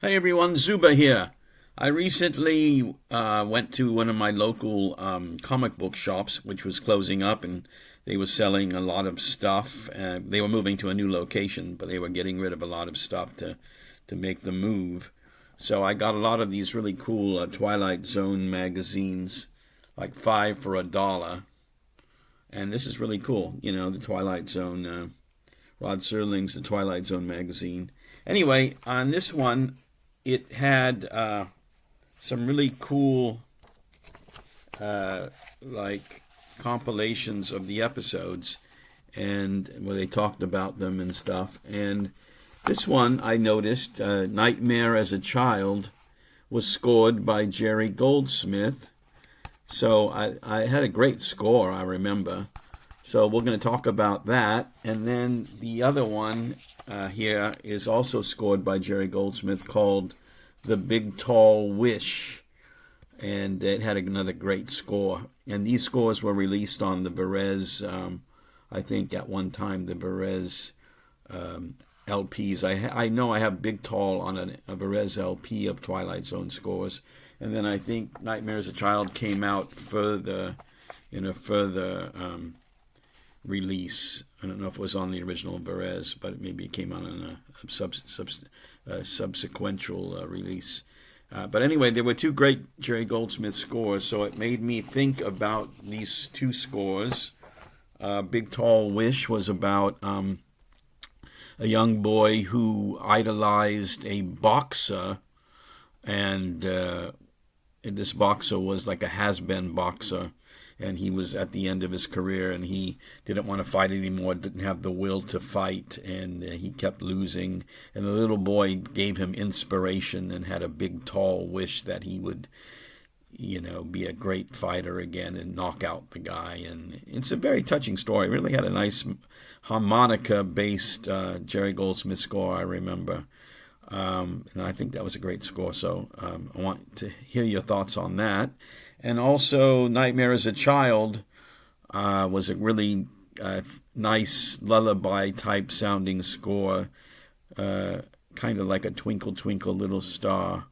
Hey everyone, Zuba here. I recently went to one of my local comic book shops, which was closing up, and they were selling a lot of stuff. They were moving to a new location, but they were getting rid of a lot of stuff to make the move. So I got a lot of these really cool Twilight Zone magazines, like five for $1. And this is really cool, the Twilight Zone. Rod Serling's The Twilight Zone magazine. Anyway, on this one, it had some really cool like compilations of the episodes and where they talked about them and stuff. And this one I noticed, Nightmare as a Child, was scored by Jerry Goldsmith. So I had a great score, I remember. So we're going to talk about that. And then the other one here is also scored by Jerry Goldsmith, called The Big Tall Wish. And it had another great score. And these scores were released on the Perez, I think at one time, the Perez LPs. I know I have Big Tall on a Perez LP of Twilight Zone scores. And then I think Nightmare as a Child came out further, in a further release. I don't know if it was on the original Perez, but maybe it came out on a subsequential release. But anyway, there were two great Jerry Goldsmith scores, so it made me think about these two scores. Big Tall Wish was about a young boy who idolized a boxer, and this boxer was like a has-been boxer, and he was at the end of his career, and he didn't want to fight anymore, didn't have the will to fight, and he kept losing. And the little boy gave him inspiration and had a big, tall wish that he would, be a great fighter again and knock out the guy. And it's a very touching story. It really had a nice harmonica-based Jerry Goldsmith score, I remember. And I think that was a great score, so I want to hear your thoughts on that. And also, Nightmare as a Child was a really nice lullaby-type sounding score, kind of like a Twinkle, Twinkle, Little Star,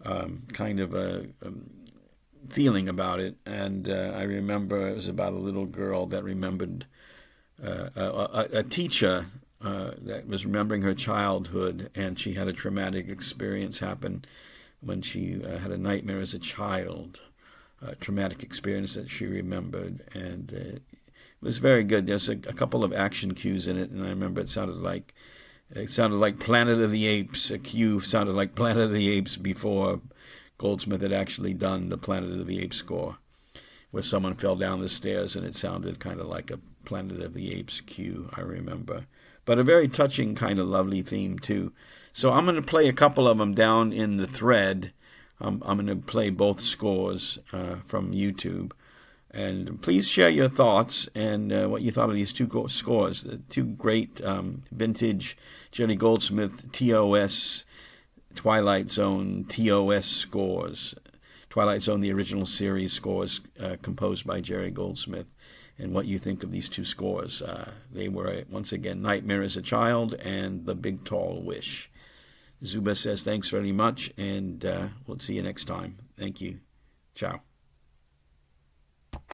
kind of a feeling about it. And I remember it was about a little girl that remembered a teacher that was remembering her childhood, and she had a traumatic experience happen when she had a nightmare as a child. Traumatic experience that she remembered, and it was very good. There's a couple of action cues in it, and I remember it sounded like Planet of the Apes. A cue sounded like Planet of the Apes before Goldsmith had actually done the Planet of the Apes score, where someone fell down the stairs, and it sounded kind of like a Planet of the Apes cue, I remember. But a very touching, kind of lovely theme, too. So I'm going to play a couple of them down in the thread. I'm going to play both scores from YouTube. And please share your thoughts and what you thought of these two scores. The two great vintage Jerry Goldsmith TOS, Twilight Zone TOS scores. Twilight Zone, the original series scores composed by Jerry Goldsmith. And what you think of these two scores. They were, once again, Nightmare as a Child and The Big Tall Wish. Zuba says thanks very much, and we'll see you next time. Thank you. Ciao.